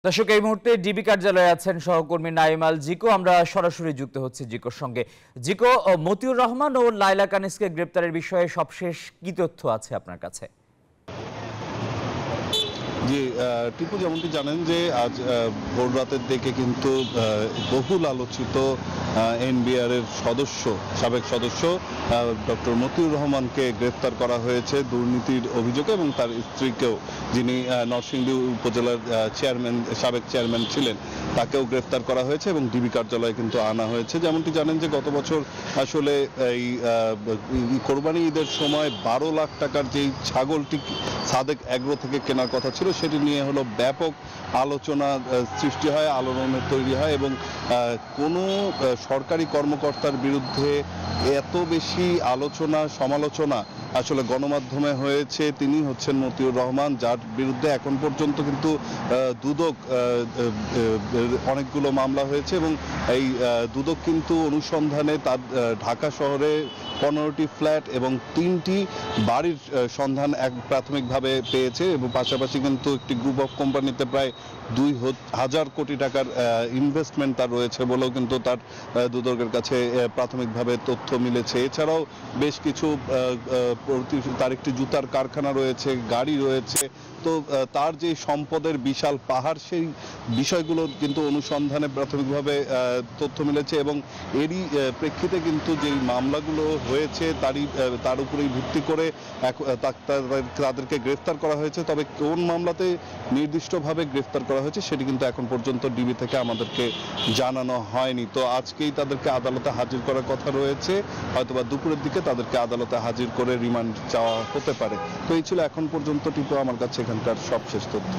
দর্শক, এই মুহূর্তে ডিবি কার্যালয়ে আছেন সহকর্মী নাইমাল জিকো। আমরা সরাসরি যুক্ত হচ্ছি জিকোর সঙ্গে। জিকো, মতিউর রহমান ও লায়লা কানিসকে গ্রেপ্তারের বিষয়ে সবশেষ কি তথ্য আছে আপনার কাছে? জি, টিপু যেমনটি জানেন যে আজ ভোর রাতের দিকে কিন্তু বহুল আলোচিত এনবিআর এর সাবেক সদস্য ডক্টর মতিউর রহমানকে গ্রেফতার করা হয়েছে দুর্নীতির অভিযোগে, এবং তার স্ত্রীকেও, যিনি নরসিংদী উপজেলার সাবেক চেয়ারম্যান ছিলেন, তাকেও গ্রেফতার করা হয়েছে এবং ডিবি কার্যালয়ে কিন্তু আনা হয়েছে। যেমনটি জানেন যে গত বছর আসলে এই কোরবানি ঈদের সময় 12 লাখ টাকার যেই ছাগলটি সাদেক এগ্রো থেকে কেনার কথা ছিল, সেটি নিয়ে হলো ব্যাপক আলোচনা সৃষ্টি হয়, আলোড়নের তৈরি হয়, এবং কোনো সরকারি কর্মকর্তার বিরুদ্ধে এত বেশি আলোচনা সমালোচনা আসলে গণমাধ্যমে হয়েছে তিনি হচ্ছেন মতিউর রহমান, যার বিরুদ্ধে এখন পর্যন্ত কিন্তু দুদক অনেকগুলো মামলা হয়েছে, এবং এই দুদক কিন্তু অনুসন্ধানে তার ঢাকা শহরে 15টি ফ্ল্যাট এবং 3টি বাড়ির সন্ধান প্রাথমিকভাবে পেয়েছে, এবং পাশাপাশি কিন্তু একটি গ্রুপ অফ কোম্পানিতে প্রায় 2000 কোটি টাকার ইনভেস্টমেন্ট তার রয়েছে বলেও কিন্তু তার দুদকের কাছে প্রাথমিকভাবে তথ্য মিলেছে। এছাড়াও বেশ কিছু তার একটি জুতার কারখানা রয়েছে, গাড়ি রয়েছে। তো তার যে সম্পদের বিশাল পাহাড়, সেই বিষয়গুলো কিন্তু অনুসন্ধানে প্রাথমিকভাবে তথ্য মিলেছে, এবং এরই প্রেক্ষিতে কিন্তু যেই মামলাগুলো হয়েছে তার উপরেই ভিত্তি করে তাদেরকে গ্রেফতার করা হয়েছে। তবে কোন মামলাতে নির্দিষ্টভাবে গ্রেফতার করা হয়েছে সেটি কিন্তু এখন পর্যন্ত ডিবি থেকে আমাদেরকে জানানো হয়নি। তো আজকেই তাদেরকে আদালতে হাজির করার কথা রয়েছে, হয়তোবা দুপুরের দিকে তাদেরকে আদালতে হাজির করে রিমান্ড চাওয়া হতে পারে। তো এই ছিল এখন পর্যন্ত টিপু আমার কাছে এখানকার সবশেষ তথ্য।